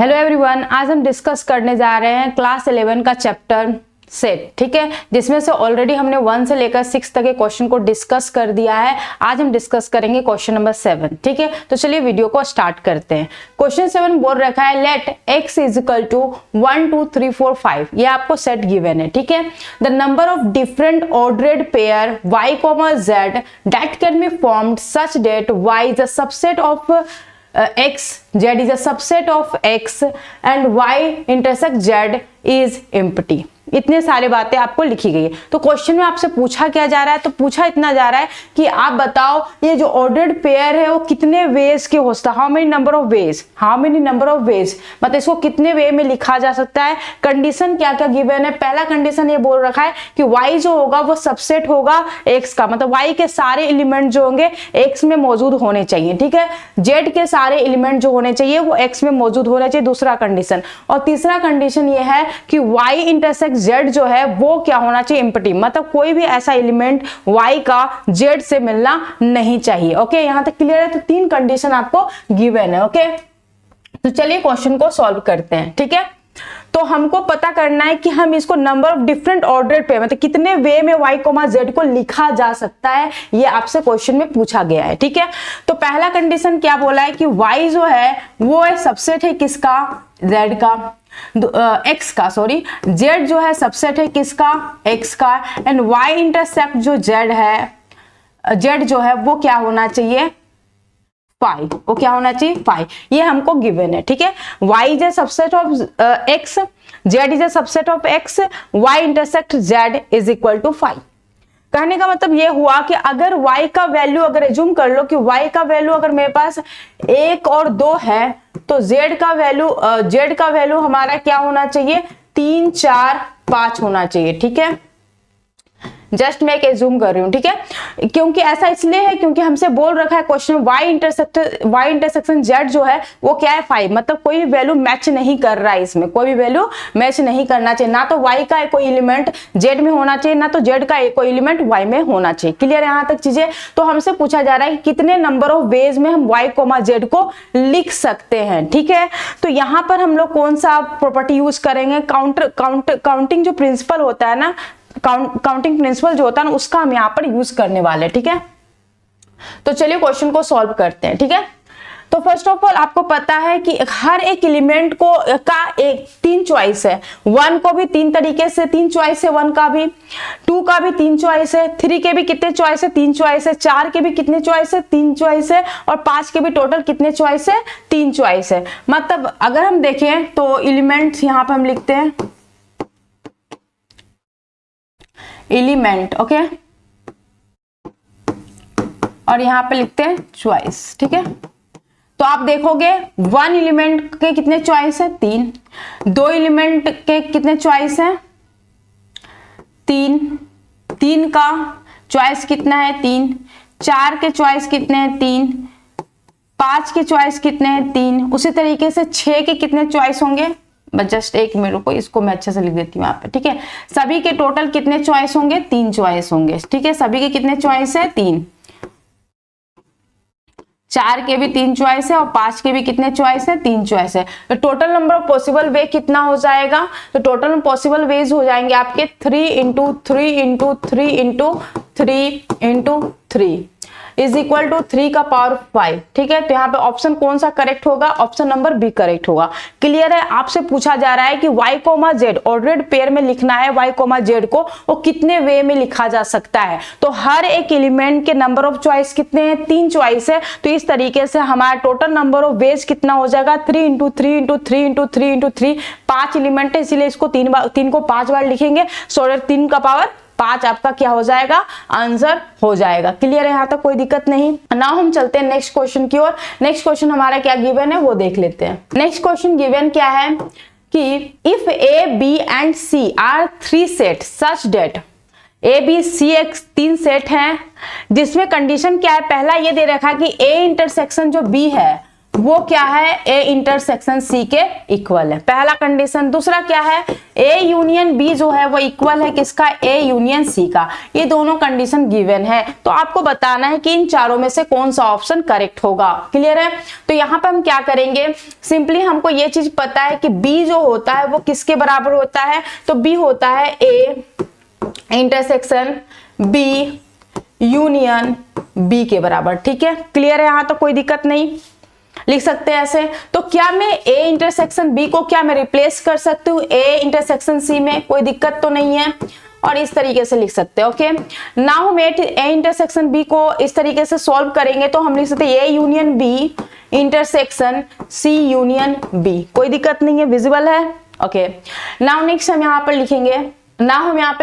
Hello everyone, आज हम discuss करने जा रहे हैं क्लास 11 का चैप्टर सेट। ठीक है, जिसमें से ऑलरेडी हमने 1 से लेकर 6 तक के क्वेश्चन को डिस्कस कर दिया है। आज हम डिस्कस करेंगे क्वेश्चन नंबर 7। ठीक है, तो चलिए वीडियो को स्टार्ट करते हैं। क्वेश्चन 7 बोल रखा है let x is equal to 1 2 3 4 5। ये आपको सेट गिवन है। ठीक है, the number of different ordered pair y, z that can be formed such that y is a subset of x, z is a subset of x and y intersect z is empty। इतने सारे बातें आपको लिखी गई है। तो question में आपसे पूछा क्या जा रहा है, तो पूछा इतना जा रहा है कि आप बताओ ये जो ऑर्डर्ड पेयर है वो कितने वेज के हो सकता है। How many number of ways, मतलब इसको कितने वे में लिखा जा सकता है। कंडीशन क्या क्या गिवन है। पहला कंडीशन ये बोल रखा है कि y जो होगा वो सबसेट होगा x का, मतलब y के सारे एलिमेंट जो होंगे x में मौजूद होने चाहिए। ठीक है, z के सारे एलिमेंट जो होने चाहिए वो x में मौजूद होने चाहिए, दूसरा कंडीशन। और तीसरा कंडीशन ये है कि y इंटरसेक्ट z जो है वो क्या होना चाहिए, एम्प्टी, मतलब कोई भी ऐसा एलिमेंट y का z से मिलना नहीं चाहिए। ओके, यहां तक क्लियर है। तो 3 कंडीशन आपको गिवन है। ओके, तो चलिए क्वेश्चन को सॉल्व करते हैं। ठीक है, तो हमको पता करना है कि हम इसको number of different ordered pair, मतलब कितने वे में y, z को लिखा जा सकता है, ये आपसे क्वेश्चन में पूछा गया है। ठीक है, तो पहला कंडीशन क्या बोला है कि y जो है वो है सबसेट है किसका, z का, x का, सॉरी, z जो है सबसेट है किसका, x का, एंड y इंटरसेप्ट जो z है, z जो है वो क्या होना चाहिए, 5, वो क्या होना चाहिए 5। ये हमको गिवन है। ठीक है, y is a subset of x, z is a subset of x, y intersect z is equal to 5। कहने का मतलब ये हुआ कि अगर y का वैल्यू, अगर एज्यूम कर लो कि y का वैल्यू अगर मेरे पास 1 और 2 है, तो z का वैल्यू हमारा क्या होना चाहिए, 3 4 5 होना चाहिए। ठीक है, जस्ट मैं एक एज्यूम कर रही हूं। ठीक है, क्योंकि ऐसा इसलिए है क्योंकि हमसे बोल रखा है क्वेश्चन y इंटरसेक्शन z जो है वो क्या है 5, मतलब कोई भी वैल्यू मैच नहीं कर रहा है, इसमें कोई भी वैल्यू मैच नहीं करना चाहिए। ना तो y का कोई एलिमेंट z में होना चाहिए, ना तो z का कोई एलिमेंट y में होना चाहिए। क्लियर है यहाँ तक चीजें। तो हमसे पूछा जा रहा है कि कितने नंबर ऑफ वेज में हम y, z को लिख सकते हैं। ठीक है, तो यहाँ पर हम लोग कौन सा प्रॉपर्टी यूज करेंगे, काउंटिंग जो प्रिंसिपल होता है ना, काउंटिंग प्रिंसिपल जो होता है ना, उसका हम यहाँ पर यूज करने वाले। ठीक है, तो चलिए क्वेश्चन को सॉल्व करते हैं। ठीक है, तो फर्स्ट ऑफ ऑल आपको पता है कि हर एक एलिमेंट को का 3 चॉइस है। 1 को भी 3 तरीके से 3 चॉइस है, 1 का भी, 2 का भी 3 चॉइस है, 3 के भी कितने चॉइस है, 3 चॉइस है, 4 के भी कितने चॉइस है, 3 चॉइस है, और 5 के भी टोटल कितने चॉइस है, 3 चॉइस है। मतलब अगर हम देखें तो एलिमेंट्स यहाँ पर हम लिखते हैं एलिमेंट, ओके, और यहां पे लिखते हैं चॉइस। ठीक है, तो आप देखोगे 1 एलिमेंट के कितने चॉइस है, 3, 2 एलिमेंट के कितने चॉइस है, 3, 3 का चॉइस कितना है, 3, 4 के चॉइस कितने हैं, 3, 5 के चॉइस कितने हैं, 3, उसी तरीके से 6 के कितने चॉइस होंगे, बस जस्ट एक मिनट को इसको मैं अच्छे से लिख देती हूँ यहाँ पे। ठीक है, सभी के टोटल कितने चॉइस होंगे, 3 चॉइस होंगे। ठीक है, सभी के कितने चॉइस है, 3, 4 के भी 3 चॉइस है और 5 के भी कितने चॉइस है, 3 चॉइस है। तो total number of possible way कितना हो जाएगा, तो टोटल पॉसिबल वेज हो जाएंगे आपके 3 into 3 into 3 into 3 into 3 is equal to 3 का पावर 5। ठीक है, तो यहाँ पे ऑप्शन कौन सा करेक्ट होगा, ऑप्शन नंबर बी करेक्ट होगा। क्लियर है। आपसे पूछा जा रहा है कि y, z ऑर्डर्ड पेयर में लिखना है, y, z को वो कितने वे में लिखा जा सकता है। तो हर एक एलिमेंट के नंबर ऑफ चॉइस कितने हैं, 3 चॉइस है। तो इस तरीके से हमारा टोटल नंबर ऑफ वेज कितना हो जाएगा, 3 into 3 into 3 into 3 into 3, 5 element है इसीलिए इसको 3 को 5 बार लिखेंगे, सो 3 का पावर 5 आपका क्या हो जाएगा, आंसर हो जाएगा। क्लियर है, यहाँ तक कोई दिक्कत नहीं। नाउ हम चलते हैं नेक्स्ट क्वेश्चन की ओर। नेक्स्ट क्वेश्चन हमारा क्या गिवन है वो देख लेते हैं। नेक्स्ट क्वेश्चन गिवन क्या है कि if A, B and C are 3 set such that A, B, C एक 3 सेट हैं, जिसमें कंडीशन क्या है, पहला ये दे रखा है कि ए इंटरसेक्शन जो बी है वो क्या है, ए इंटरसेक्शन सी के इक्वल है, पहला कंडीशन। दूसरा क्या है, ए यूनियन बी जो है वो इक्वल है किसका, ए यूनियन सी का। ये दोनों कंडीशन गिवन है, तो आपको बताना है कि इन चारों में से कौन सा ऑप्शन करेक्ट होगा। क्लियर है? तो यहाँ पे हम क्या करेंगे, सिंपली हमको ये चीज पता है कि बी जो होता है वो किसके बराबर होता है, तो बी होता है A intersection B union B के बराबर। ठीक है, क्लियर है? यहां तो कोई दिक्कत नहीं, लिख सकते हैं ऐसे। तो क्या मैं ए इंटरसेक्शन बी को क्या मैं रिप्लेस कर सकती हूँ ए इंटरसेक्शन सी में, कोई दिक्कत तो नहीं है, और इस तरीके से लिख सकते हैं। ओके, नाउ हम ए इंटरसेक्शन बी को इस तरीके से सॉल्व करेंगे तो हम लिख सकते हैं A union B intersection C union B, कोई दिक्कत नहीं है, विजिबल है। ओके, नाउ नेक्स्ट हम यहाँ पर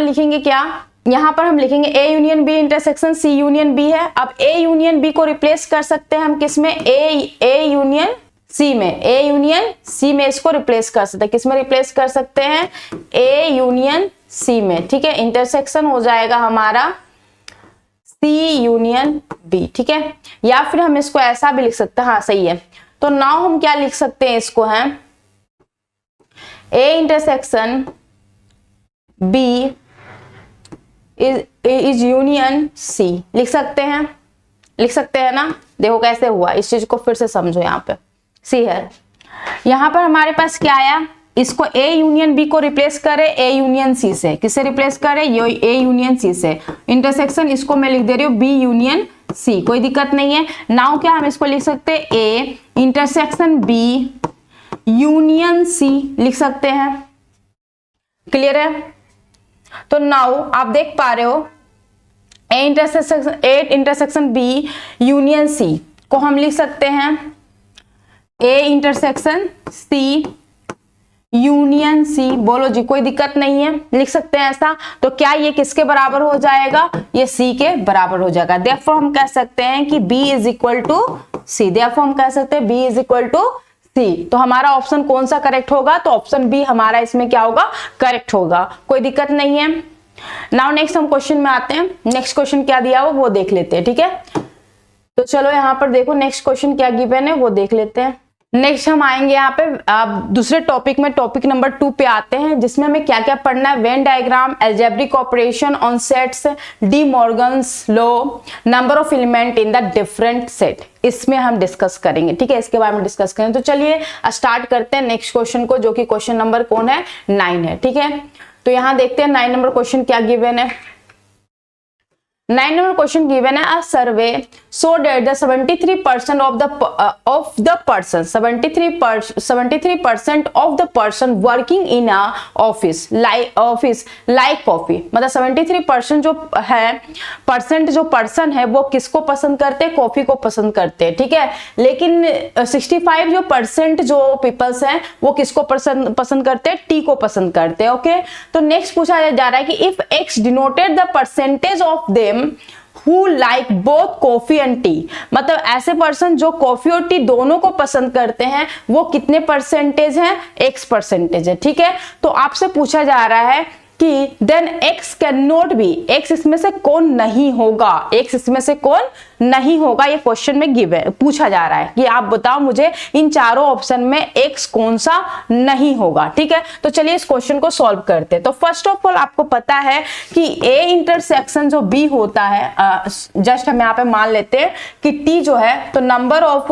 लिखेंगे क्या, यहां पर हम लिखेंगे A union B intersection C union B है। अब ए यूनियन बी को रिप्लेस कर सकते हैं हम किसमें, ए यूनियन सी में, ए यूनियन सी में इसको रिप्लेस कर सकते हैं, किसमें रिप्लेस कर सकते हैं, ए यूनियन सी में। ठीक है, इंटरसेक्शन हो जाएगा हमारा सी यूनियन बी। ठीक है, या फिर हम इसको ऐसा भी लिख सकते हैं, हाँ सही है। तो नाउ हम क्या लिख सकते हैं इसको, है A intersection B is union C, लिख सकते हैं ना। देखो कैसे हुआ, इस चीज को फिर से समझो। यहाँ पे सी है, यहाँ पर हमारे पास क्या आया, इसको ए यूनियन बी को रिप्लेस करे ए यूनियन सी से, किससे रिप्लेस करे, ए यूनियन सी से। इंटरसेक्शन इसको मैं लिख दे रही हूँ बी यूनियन सी, कोई दिक्कत नहीं है। नाउ क्या हम इसको लिख सकते हैं, A intersection B union C, लिख सकते हैं। क्लियर है? तो नाउ आप देख पा रहे हो A intersection B union C को हम लिख सकते हैं A intersection C union C. बोलो जी, कोई दिक्कत नहीं है, लिख सकते हैं ऐसा। तो क्या ये किसके बराबर हो जाएगा, ये सी के बराबर हो जाएगा। देयरफॉर हम कह सकते हैं कि B is equal to C, therefore हम कह सकते हैं B is equal to C. तो हमारा ऑप्शन कौन सा करेक्ट होगा, तो ऑप्शन बी हमारा इसमें क्या होगा, करेक्ट होगा, कोई दिक्कत नहीं है। नाउ नेक्स्ट हम क्वेश्चन में आते हैं। नेक्स्ट क्वेश्चन क्या दिया हुआ वो देख लेते हैं। ठीक है, तो चलो यहाँ पर देखो नेक्स्ट क्वेश्चन क्या गिवन है वो देख लेते हैं। नेक्स्ट हम आएंगे यहाँ पे दूसरे टॉपिक में, टॉपिक नंबर 2 पे आते हैं, जिसमें हमें क्या क्या पढ़ना है, Venn diagram, algebraic operation on sets, D Morgan's law, number of element in the different set, इसमें हम डिस्कस करेंगे। ठीक है, इसके बारे में डिस्कस करें। तो चलिए स्टार्ट करते हैं नेक्स्ट क्वेश्चन को, जो कि क्वेश्चन नंबर कौन है, 9 है। ठीक है, तो यहां देखते हैं 9 नंबर क्वेश्चन क्या गिवन है। 9 नंबर क्वेश्चन गिवन है, a survey so that the 73% of the person 73% of the person working in a office like coffee, मतलब 73% जो है परसेंट जो पर्सन है वो किसको पसंद करते हैं, कॉफी को पसंद करते हैं। ठीक है, लेकिन 65 जो परसेंट जो पीपल्स हैं वो किसको पसंद करते हैं, टी को पसंद करते हैं। ओके, तो नेक्स्ट पूछा जा रहा है कि if x denoted the percentage of them who like both coffee and tea, मतलब ऐसे पर्सन जो कॉफी और टी दोनों को पसंद करते हैं वो कितने परसेंटेज हैं, x परसेंटेज है। ठीक है, तो आपसे पूछा जा रहा है कि then x can not be, x इसमें से कौन नहीं होगा, x इसमें से कौन नहीं होगा, ये क्वेश्चन में गिवन पूछा जा रहा है कि आप बताओ मुझे इन चारों ऑप्शन में x कौन सा नहीं होगा। ठीक है, तो चलिए इस क्वेश्चन को सॉल्व करते हैं। तो फर्स्ट ऑफ ऑल आपको पता है कि a इंटरसेक्शन जो b होता है, जस्ट हम यहाँ पे मान लेते हैं कि t जो है, तो नंबर ऑफ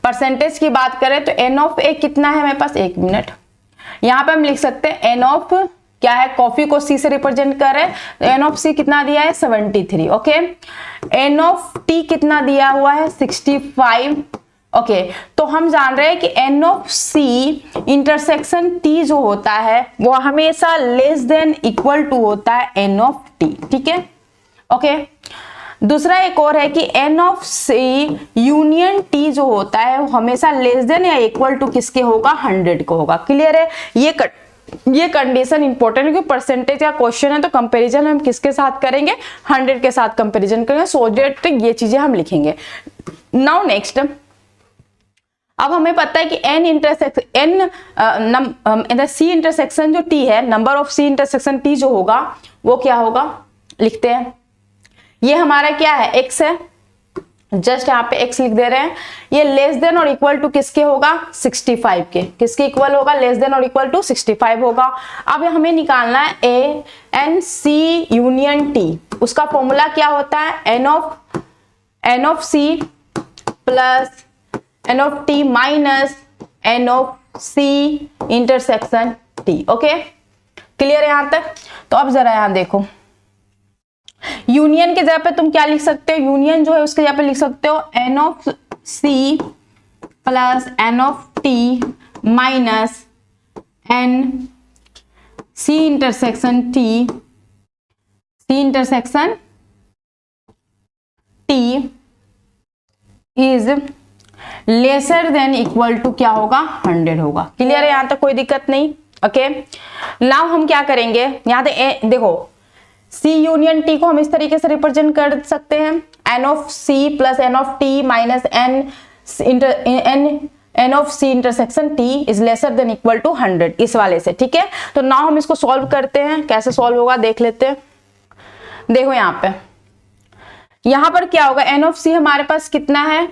परसेंटेज की बात करें तो n ऑफ a कितना है मेरे पास, 1 मिनट, यहाँ पे हम लिख सकते हैं n ऑफ क्या है, कॉफी को c से रिप्रेजेंट कर रहे हैं, n ऑफ c कितना दिया है 73। ओके, n ऑफ t कितना दिया हुआ है 65। ओके, तो हम जान रहे हैं कि n of c intersection t जो होता है वो हमेशा लेस देन इक्वल टू होता है n ऑफ t। ठीक है, ओके, दूसरा एक और है कि n of c union t जो होता है वो हमेशा लेस देन या इक्वल टू किसके होगा, 100 को होगा। क्लियर है, ये कंडीशन इंपॉर्टेंट है क्योंकि परसेंटेज का क्वेश्चन है, तो कंपैरिजन हम किसके साथ करेंगे, 100 के साथ कंपैरिजन करेंगे, सो दैट ये चीजें हम लिखेंगे। नाउ नेक्स्ट, अब हमें पता है कि सी इंटरसेक्शन जो t है, number of C intersection t जो होगा वो क्या होगा, लिखते हैं। ये हमारा क्या है, x है, जस्ट यहाँ पे x लिख दे रहे हैं। ये लेस देन और इक्वल टू किसके होगा? 65 के। किसके इक्वल होगा? लेस देन और इक्वल टू 65 होगा। अब हमें निकालना है a N C union t। उसका फॉर्मूला क्या होता है? N of C plus N of T minus N of C intersection T. Okay, clear है यहां तक? तो अब जरा यहां देखो, यूनियन के जगह पे तुम क्या लिख सकते हो? यूनियन जो है उसके जगह पे लिख सकते हो N of C plus N of T minus N C intersection T, C intersection T is lesser than equal to क्या होगा? 100 होगा। क्लियर है यहां तक? कोई दिक्कत नहीं। ओके, नाउ हम क्या करेंगे, यहां देखो C यूनियन T को हम इस तरीके से रिप्रेजेंट कर सकते हैं, N of C plus N of T minus N of C intersection T is lesser than equal to 100, इस वाले से। ठीक है, तो नाउ हम इसको सॉल्व करते हैं। कैसे सॉल्व होगा देख लेते हैं। देखो यहां पर क्या होगा? N ऑफ C हमारे पास कितना है?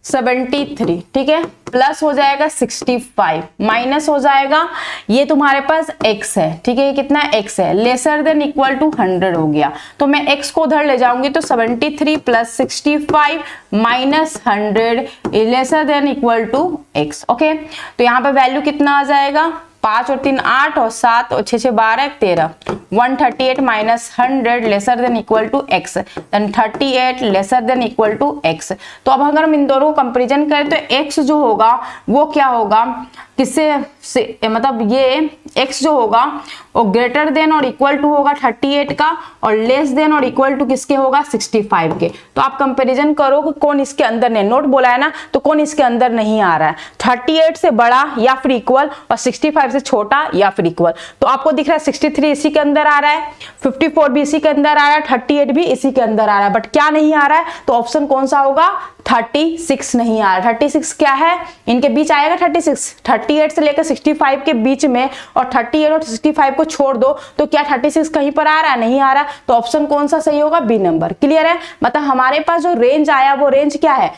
73। ठीक है, प्लस हो जाएगा 65 माइनस हो जाएगा, ये तुम्हारे पास x है। ठीक है, ये कितना x है? लेसर देन इक्वल टू 100 हो गया। तो मैं x को उधर ले जाऊंगी तो 73 plus 65 minus 100 lesser than equal to x। Okay, तो यहाँ पे वैल्यू कितना आ जाएगा? 5 और 3 8 और 7 और 6 6 12 13 138 minus 100 lesser than equal to x, then 38 lesser than equal to x। तो अब अगर हम इन दोनों को कंपेरिजन करें तो x जो होगा वो क्या होगा? किससे मतलब ये x जो होगा वो ग्रेटर देन और इक्वल टू होगा 38 का, और लेस देन और इक्वल टू किसके होगा? 65 के। तो आप कंपैरिजन करो कि कौन इसके अंदर नहीं, नोट बोला है ना, तो कौन इसके अंदर नहीं आ रहा है? 38 से बड़ा या फिर इक्वल, और 65 से छोटा या फिर इक्वल। तो आपको दिख रहा है 63 इसी के अंदर आ रहा है, 54 भी इसी के अंदर आ रहा है, 38 भी इसी के अंदर आ रहा है, बट क्या नहीं आ रहा है? तो ऑप्शन कौन सा होगा? 36 नहीं आ रहा। 36 क्या है? इनके बीच आएगा 36, 38 से लेकर 65 के बीच में, और 38 और 65 को छोड़ दो तो क्या 36 कहीं पर आ रहा है? नहीं आ रहा। तो ऑप्शन कौन सा सही होगा? B number. क्लियर है? मतलब हमारे पास जो रेंज आया वो रेंज क्या है?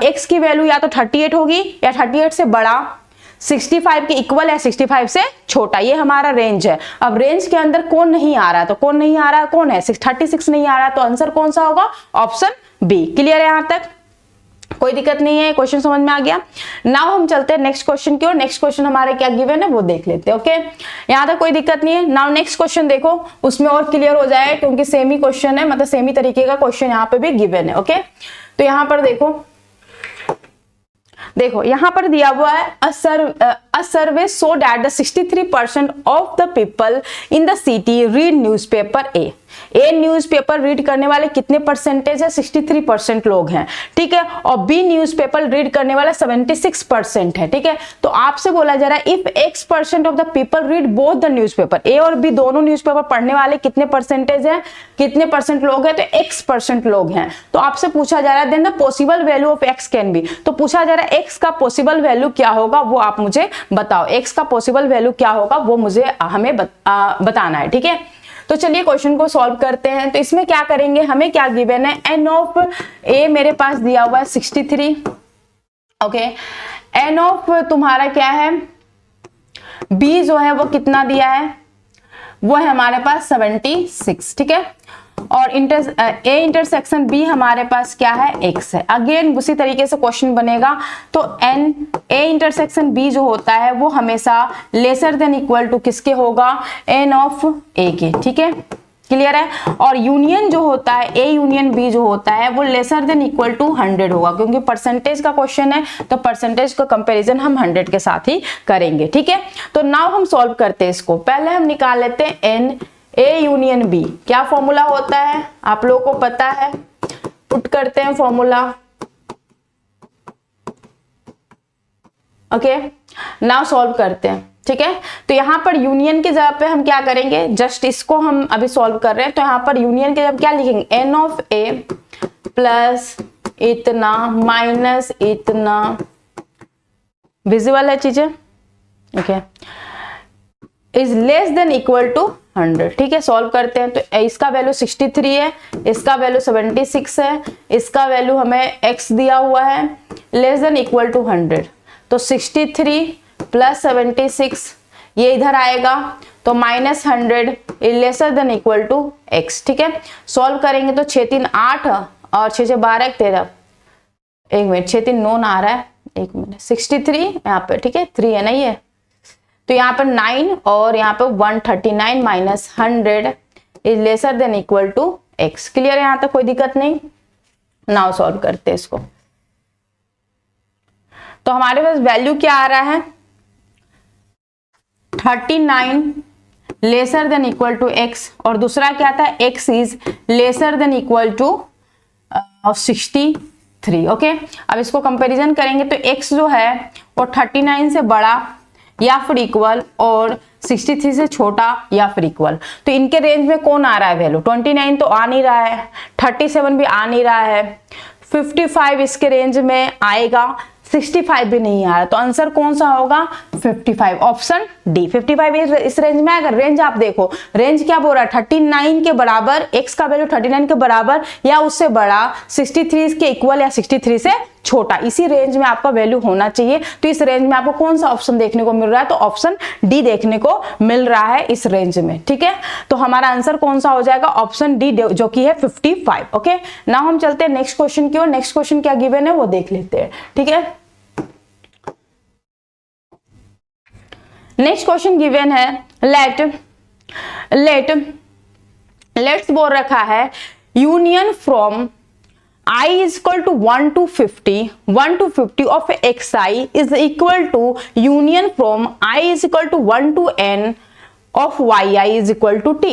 x की वैल्यू या तो 38 होगी या 38 से बड़ा, 65 के इक्वल या 65 से छोटा, ये हमारा रेंज है। अब रेंज के अंदर कौन नहीं आ रहा है? तो कौन नहीं आ रहा है? कौन है? 36 नहीं आ रहा है, तो आंसर कौन सा होगा? Option B. क्लियर है यहां तक? कोई दिक्कत नहीं है, क्वेश्चन समझ में आ गया। नाउ हम चलते हैं नेक्स्ट क्वेश्चन की ओर। नेक्स्ट क्वेश्चन हमारे क्या गिवन है वो देख लेते हैं। ओके, यहां तक कोई दिक्कत नहीं है। नाउ नेक्स्ट क्वेश्चन देखो, उसमें और क्लियर हो जाए क्योंकि सेम ही क्वेश्चन है, मतलब सेम ही तरीके का क्वेश्चन यहाँ पे भी गिवन है। ओके, तो यहाँ पर देखो यहाँ पर दिया हुआ है a survey so that the 63% of the people in the city read newspaper A। Newspaper read करने वाले कितने परसेंटेज है? 63% लोग हैं। ठीक है, और बी न्यूज़पेपर रीड करने वाला 76% है। ठीक है, तो आपसे बोला जा रहा है if x% of the people read both the newspaper, A और बी दोनों न्यूज़पेपर पढ़ने वाले कितने परसेंटेज है? कितने परसेंट लोग हैं? तो x% लोग हैं। तो आपसे पूछा जा रहा है then the possible value of x can be. तो पूछा जा रहा है x का पॉसिबल वैल्यू क्या होगा वो आप मुझे बताओ। x का पॉसिबल वैल्यू क्या होगा वो मुझे हमें बताना है। ठीक है, तो चलिए क्वेश्चन को सॉल्व करते हैं। तो इसमें क्या करेंगे, हमें क्या गिवन है? एन ऑफ ए मेरे पास दिया हुआ है 63। ओके, एन ऑफ तुम्हारा क्या है? बी जो है वो कितना दिया है? वो है हमारे पास 76। ठीक है, और ए इंटरसेक्शन बी हमारे पास क्या है? x है। अगेन उसी तरीके से क्वेश्चन बनेगा। तो एन ए इंटरसेक्शन बी जो होता है वो हमेशा लेसर देन इक्वल टू किसके होगा? एन ऑफ ए के। ठीक है, क्लियर है? और यूनियन जो होता है ए यूनियन बी जो होता है वो लेसर देन इक्वल टू 100 होगा, क्योंकि परसेंटेज का क्वेश्चन है तो परसेंटेज का कंपैरिजन हम 100 के साथ ही करेंगे। ठीक है, तो नाउ हम सॉल्व करते हैं इसको। पहले हम निकाल लेते हैं एन ए यूनियन बी। क्या फॉर्मूला होता है आप लोगों को पता है? पुट करते हैं फॉर्मूला। ओके, नाउ सॉल्व करते हैं। ठीक है, तो यहाँ पर यूनियन की जगह पे हम क्या करेंगे? जस्ट इसको हम अभी सॉल्व कर रहे हैं, तो यहाँ पर यूनियन के जगह क्या लिखेंगे? एन ऑफ ए प्लस इतना माइनस इतना। विजिबल है चीजें? Okay, is less than equal to 100। ठीक है, सॉल्व करते हैं। तो इसका वैल्यू 63 है, इसका वैल्यू 76 है, इसका वैल्यू हमें x दिया हुआ है, लेस देन इक्वल टू 100। तो 63 प्लस 76 ये इधर आएगा, तो -100 is lesser than equal to x। ठीक है, सॉल्व करेंगे तो 6 3 8 और 6 6 12 13, एक मिनट 6 3 9 आ रहा है, एक मिनट 63 यहाँ पे, ठीक है 3 है ना ये, तो यहाँ पर 9 और यहाँ पे 139 minus 100 is lesser than equal to x। Clear है, यहाँ तक कोई दिक्कत नहीं। नाउ सॉल्व करते हैं इसको। तो हमारे पास वैल्यू क्या आ रहा है, 39 lesser than equal to x, और दूसरा क्या था, x is lesser than equal to 63। Okay, अब इसको कंपैरिजन करेंगे तो x जो है वो 39 से बड़ा या फिर इक्वल और 63 से छोटा या फिर इक्वल। तो इनके रेंज में कौन आ रहा है वैल्यू, 29 तो आ नहीं रहा है, 37 भी आ नहीं रहा है, 55 इसके रेंज में आएगा, 65 भी नहीं आ रहा। तो आंसर कौन सा होगा, 55, ऑप्शन डी 55 इस रेंज में आएगा। रेंज आप देखो, रेंज क्या बोल रहा है, 39 के बराबर, x का वैल्यू 39 के बराबर या उससे बड़ा, 63 के इक्वल या 63 से छोटा, इसी रेंज में आपका वैल्यू होना चाहिए। तो इस रेंज में आपको कौन सा ऑप्शन देखने को मिल रहा है, तो ऑप्शन डी देखने को मिल रहा है इस रेंज में। ठीक है, तो हमारा आंसर कौन सा हो जाएगा, ऑप्शन डी जो कि है 55। ओके, नाउ हम चलते हैं नेक्स्ट क्वेश्चन की ओर। नेक्स्ट क्वेश्चन क्या गिवन है वो देख लेते हैं। ठीक है, नेक्स्ट क्वेश्चन गिवन है, लेट्स बोल रखा है union from I is equal to 1 to 50 of xi is equal to union from I is equal to 1 to n of yi is equal to t।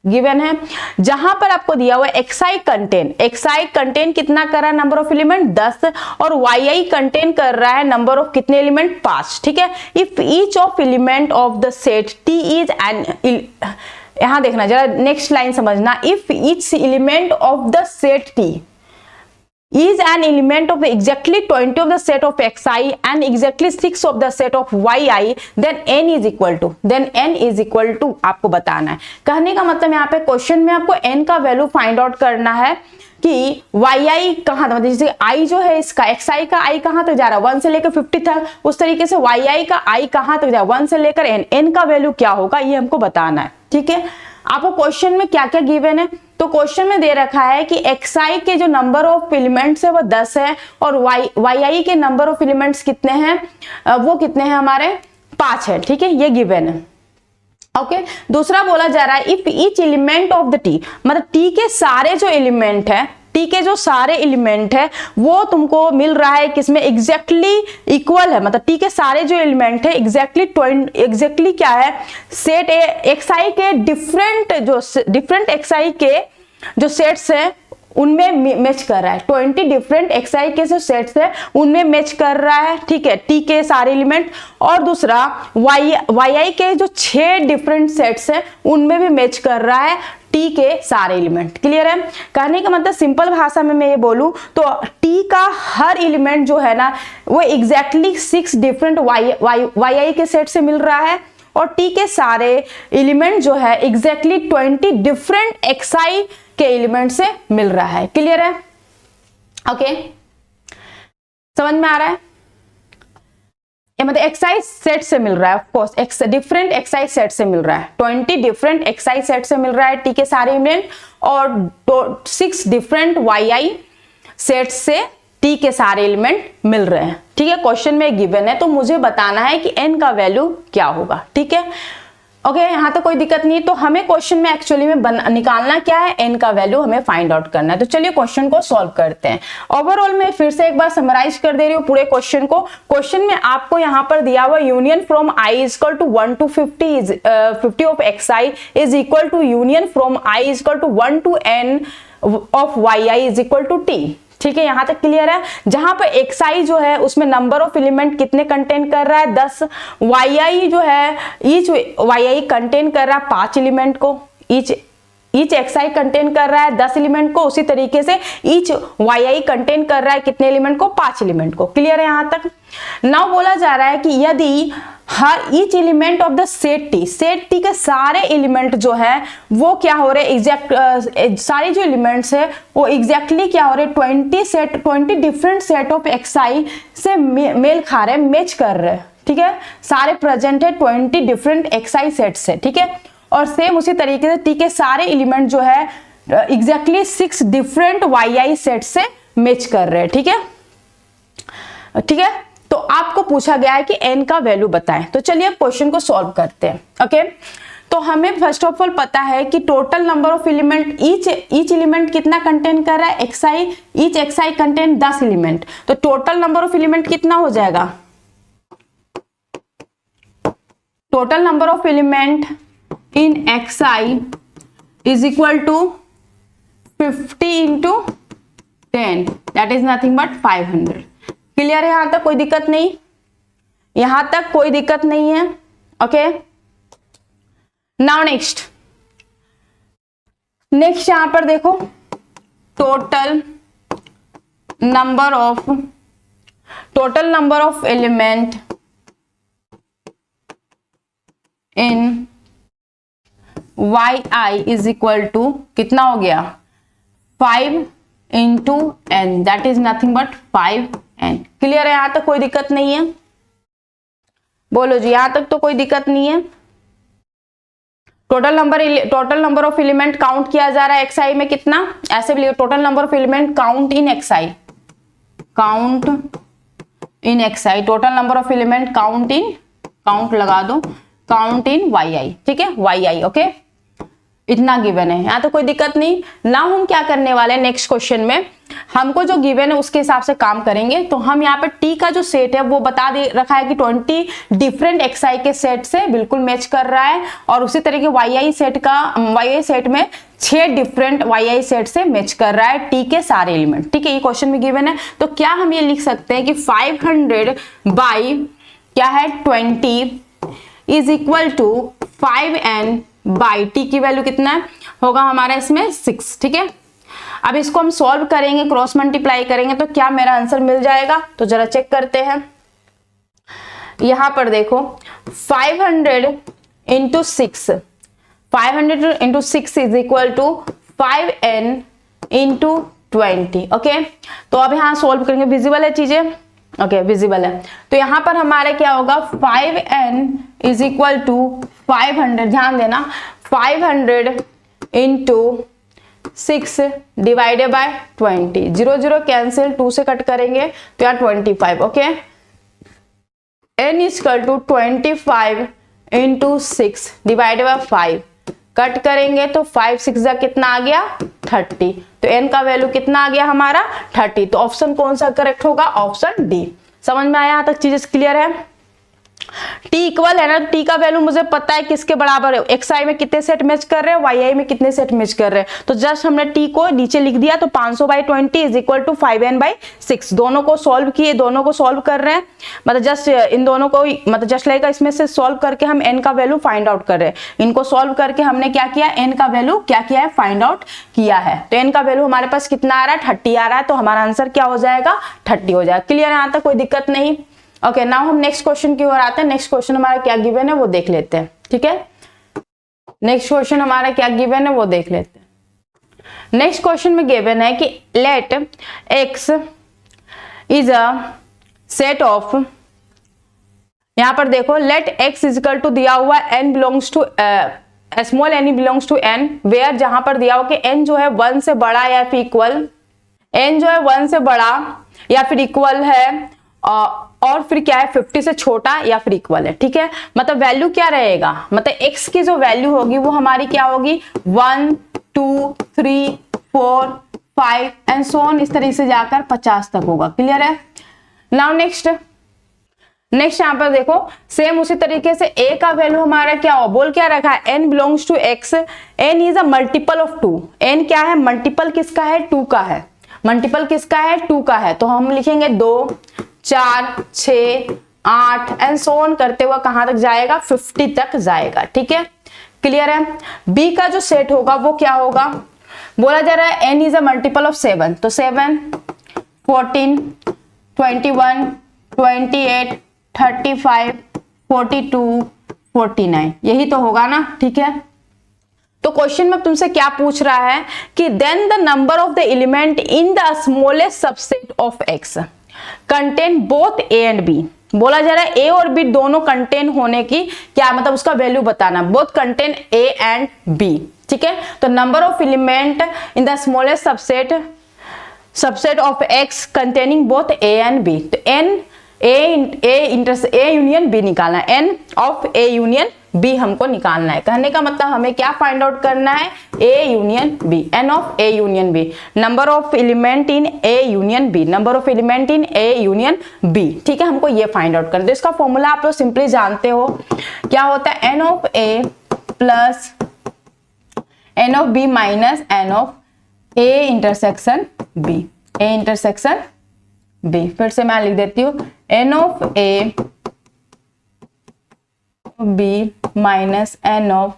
Given है, जहां पर आपको दिया हुआ xi कंटेन कितना कर रहा है, नंबर ऑफ एलिमेंट 10, और yi कंटेन कर रहा है नंबर ऑफ कितने एलिमेंट, 5। ठीक है, if each of element of the set t is an, यहां देखना जरा, नेक्स्ट लाइन समझना, if each element of the set t is an element of exactly 20 of the set of xi and exactly 6 of the set of yi, then n is equal to आपको बताना है। कहने का मतलब यहाँ पे question में आपको n का वैल्यू फाइंड आउट करना है कि yi कहाँ था, जैसे i जो है इसका xi का i कहाँ तक जा रहा है, 1 से लेकर 50 तक, उस तरीके से yi का i कहाँ तक जा रहा है, 1 से लेकर n का वैल्यू क्या होगा ये हमको बताना है। ठीक है, आपको क्वेश्चन में क्या क्या गिवन है, तो क्वेश्चन में दे रखा है कि xi के जो नंबर ऑफ एलिमेंट्स है वो 10 है, और yi के नंबर ऑफ एलिमेंट्स कितने हैं, वो कितने हैं हमारे, 5 है। ठीक है, ये गिवन है। ओके, दूसरा बोला जा रहा है if each element of the T, मतलब टी के सारे जो एलिमेंट है, टी के जो सारे एलिमेंट है वो तुमको मिल रहा है किसमें, एग्जैक्टली इक्वल है, मतलब टी के सारे जो एलिमेंट है एग्जैक्टली क्या है, सेट xi के डिफरेंट xi के जो सेट्स हैं उनमें मैच कर रहा है, 20 डिफरेंट xi के जो सेट्स है उनमें मैच कर रहा है। ठीक है, टी के सारे एलिमेंट, और दूसरा yi के जो 6 डिफरेंट सेट्स है उनमें भी मैच कर रहा है टी के सारे एलिमेंट। क्लियर है, कहने का मतलब सिंपल भाषा में मैं ये बोलूं तो टी का हर एलिमेंट जो है ना वो एग्जैक्टली 6 डिफरेंट yi के सेट से मिल रहा है, और टी के सारे एलिमेंट जो है एग्जैक्टली 20 डिफरेंट xi के एलिमेंट से मिल रहा है। क्लियर है, ओके, समझ में आ रहा है, ये मतलब xi सेट से मिल रहा है, of course different xi set से मिल रहा है, 20 डिफरेंट xi सेट से मिल रहा है टी के सारे एलिमेंट, और 6 डिफरेंट yi सेट से टी के सारे एलिमेंट मिल रहे हैं। ठीक है, क्वेश्चन में गिवन है तो मुझे बताना है कि n का वैल्यू क्या होगा। ठीक है, ओके, यहाँ तो कोई दिक्कत नहीं। तो हमें क्वेश्चन में एक्चुअली में निकालना क्या है, n का वैल्यू हमें फाइंड आउट करना है। तो चलिए क्वेश्चन को सॉल्व करते हैं। ओवरऑल में फिर से एक बार समराइज कर दे रही हूँ पूरे क्वेश्चन को। क्वेश्चन में आपको यहाँ पर दिया हुआ union from i is equal to 1 to 50 of xi is equal to union from i is equal to 1 to n of yi is equal to t। ठीक है, यहां तक क्लियर है। जहां पर xi जो है उसमें नंबर ऑफ एलिमेंट कितने कंटेन कर रहा है, 10। yi जो है ईच yi कंटेन कर रहा है 5 एलिमेंट को, ईच xi कंटेन कर रहा है 10 एलिमेंट को, उसी तरीके से ईच yi कंटेन कर रहा है कितने एलिमेंट को, 5 एलिमेंट को। क्लियर है यहां तक। नाउ बोला जा रहा है कि यदि हर each element of the set T के सारे एलिमेंट जो है वो क्या हो रहे एग्जैक्ट सारे जो एलिमेंट्स है वो एग्जैक्टली क्या हो रहे 20 डिफरेंट सेट ऑफ एक्सआई से मेल खा रहे, मैच कर रहे, ठीक है। सारे प्रेजेंट है 20 डिफरेंट एक्सआई सेट से, ठीक है। और सेम उसी तरीके से टी के सारे एलिमेंट जो है एग्जैक्टली 6 डिफरेंट वाई सेट से मैच कर रहे हैं, ठीक है, ठीक है। तो आपको पूछा गया है कि n का वैल्यू बताएं, तो चलिए क्वेश्चन को सॉल्व करते हैं। ओके, तो हमें फर्स्ट ऑफ ऑल पता है कि total number of element each element कितना कंटेन कर रहा है, XI, each XI contain 10 element, तो टोटल नंबर ऑफ एलिमेंट कितना हो जाएगा, total number of element in xi is equal to 50 into 10, that is nothing but 500। Clear है, यहां तक कोई दिक्कत नहीं, यहां तक कोई दिक्कत नहीं है। ओके, नाउ नेक्स्ट यहां पर देखो total number of element in yi is equal to कितना हो गया 5 into n, that is nothing but 5n। Clear है, यहां तक कोई दिक्कत नहीं है, बोलो जी, यहां तक तो कोई दिक्कत नहीं है। Total number of element count किया जा रहा है xi में कितना, ऐसे भी total number of element count in xi, total number of element count लगा दो, काउंट इन yi, ठीक है, yi। ओके, इतना गिवन है, यहाँ तो कोई दिक्कत नहीं। ना हम क्या करने वाले हैं नेक्स्ट क्वेश्चन में, हमको जो गिवन है उसके हिसाब से काम करेंगे। तो हम यहाँ पे टी का जो सेट है वो बता दे रखा है कि 20 डिफरेंट एक्सआई के सेट से बिल्कुल मैच कर रहा है, और उसी तरीके वाई सेट में 6 डिफरेंट वाई सेट से मैच कर रहा है टी के सारे एलिमेंट, ठीक है, ये क्वेश्चन में गिवन है। तो क्या हम ये लिख सकते हैं कि 500 बाई क्या है 20 is equal to 5n by T की वैल्यू कितना है होगा हमारा इसमें 6, ठीक है। अब इसको हम सॉल्व करेंगे, क्रॉस मल्टीप्लाई करेंगे, तो क्या मेरा आंसर मिल जाएगा, तो जरा चेक करते हैं। यहां पर देखो 500 into 6 is equal to 5n into 20। Okay, तो अब यहां सॉल्व करेंगे, विजिबल है चीजें, ओके, विजिबल है। तो यहां पर हमारे क्या होगा 5n इज इक्वल टू 500, ध्यान देना, 500 इंटू 6 डिवाइडेड बाय 20, 0 0 कैंसिल, 2 से कट करेंगे तो यहाँ 25। Okay, n is equal to 25 into 6 divided by 5, cut करेंगे तो 5 6 जा कितना आ गया 30, तो n का वैल्यू कितना आ गया हमारा 30। तो ऑप्शन कौन सा करेक्ट होगा, ऑप्शन डी। समझ में आया, यहाँ तक चीजें क्लियर है। t इक्वल है ना, t का वैल्यू मुझे पता है किसके बराबर है, xi में कितने सेट मैच कर रहे हैं, yi में कितने सेट मैच कर रहे हैं, तो जस्ट हमने t को नीचे लिख दिया, तो 500/20 इज इक्वल टू 5n/6। दोनों को सॉल्व किए, दोनों को सॉल्व कर रहे हैं, मतलब जस्ट इन दोनों को मतलब जस्ट लगेगा इसमें से सॉल्व करके हम n का वैल्यू फाइंड आउट कर रहे हैं। इनको सॉल्व करके हमने क्या किया, n का वैल्यू क्या किया है, फाइंड आउट किया है। तो n का वैल्यू हमारे पास कितना आ रहा है 30 आ रहा है, तो हमारा आंसर क्या हो जाएगा 30 हो जाएगा। क्लियर है, यहाँ तक कोई दिक्कत नहीं। ओके, नाउ हम नेक्स्ट क्वेश्चन की ओर आते हैं। नेक्स्ट क्वेश्चन हमारा क्या गिवन है वो देख लेते हैं, ठीक है। नेक्स्ट क्वेश्चन हमारा क्या गिवन है वो देख लेते हैं। नेक्स्ट क्वेश्चन में गिवन है कि let x is a set of, यहां पर देखो let x is equal to दिया हुआ n belongs to small n belongs to n, where जहां पर दिया हुआ कि n जो है 1 से बड़ा या फिर इक्वल, n जो है 1 से बड़ा या फिर इक्वल है, और फिर क्या है 50 से छोटा या फिर इक्वल है, ठीक है। मतलब वैल्यू क्या रहेगा, मतलब x की जो वैल्यू होगी वो हमारी क्या होगी 1 2 3 4 5 एंड सो ऑन, इस तरीके से जाकर 50 तक होगा। क्लियर है। नाउ नेक्स्ट यहाँ पर देखो सेम उसी तरीके से a का वैल्यू हमारा क्या हो, बोल क्या रखा है n belongs to x, n is a multiple of 2, n क्या है मल्टीपल किसका है 2 का है, मल्टीपल किसका है 2 का है, तो हम लिखेंगे 2 4 6 8 एंड सो ऑन करते हुए कहां तक जाएगा 50 तक जाएगा, ठीक है। क्लियर है। b का जो सेट होगा वो क्या होगा, बोला जा रहा है n is a multiple of 7, तो 7 14 21 28 35 42, 49, यही तो होगा ना, ठीक है। तो क्वेश्चन में तुमसे क्या पूछ रहा है कि then the number of the element in the smallest subset of x contain both A and B. बोला जा रहा है ए और बी दोनों कंटेन होने की क्या मतलब, उसका वैल्यू बताना। Both contain A and B, ठीक है। तो number of element in the smallest subset of x containing both A and B. तो एन ए यूनियन बी निकालना है, N of A union B हमको निकालना है। कहने का मतलब हमें क्या फाइंड आउट करना है, A union B, n of A union B, number of element in A union B, number of element in A union B, ठीक है। हमको ये फाइंड आउट करना है। तो इसका फॉर्मूला आप लोग सिंपली जानते हो, क्या होता है, N of A plus N of B minus N of A intersection B, A intersection B. फिर से मैं लिख देती हूँ, n of A B minus N of,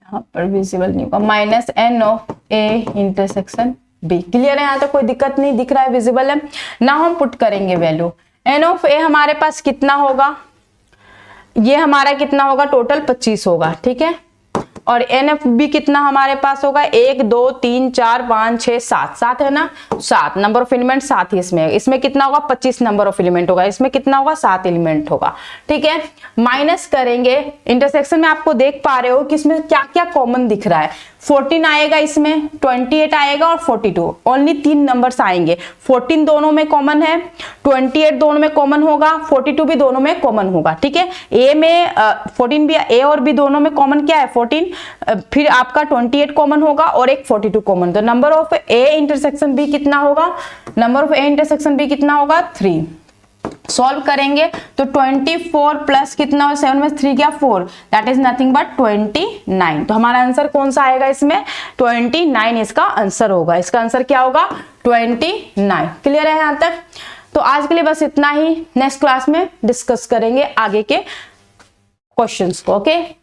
यहाँ पर विजिबल नहीं होगा, minus N of A intersection B. Clear है, यहाँ तक कोई दिक्कत नहीं, दिख रहा है, विजिबल है ना। हम पुट करेंगे वैल्यू, एन ऑफ ए हमारे पास कितना होगा, ये हमारा कितना होगा, टोटल 25 होगा, ठीक है। और एन एफ बी कितना हमारे पास होगा, 1 2 3 4 5 6 7, 7 है ना, 7 नंबर ऑफ एलिमेंट 7 ही इसमें कितना होगा, 25 नंबर ऑफ एलिमेंट होगा, इसमें कितना होगा, 7 एलिमेंट होगा, ठीक है। माइनस करेंगे, इंटरसेक्शन में आपको देख पा रहे हो कि इसमें क्या क्या कॉमन दिख रहा है। 14 आएगा, इसमें 28 आएगा और 42, ओनली 3 नंबर्स आएंगे। 14 दोनों में कॉमन है, 28 दोनों में कॉमन होगा, 42 भी दोनों में कॉमन होगा, ठीक है। ए में 14 भी, ए और बी दोनों में कॉमन क्या है, 14, फिर आपका 28 कॉमन होगा और एक 42 कॉमन। तो number of A intersection B कितना होगा, number of A intersection B कितना होगा, 3। सॉल्व करेंगे तो 24 प्लस कितना, 7 में 3 क्या, 4, दैट इज नथिंग बट 29। तो हमारा आंसर कौन सा आएगा इसमें, 29 इसका आंसर होगा। इसका आंसर क्या होगा, 29। क्लियर है यहाँ तक। तो आज के लिए बस इतना ही, नेक्स्ट क्लास में डिस्कस करेंगे आगे के क्वेश्चंस को। ओके।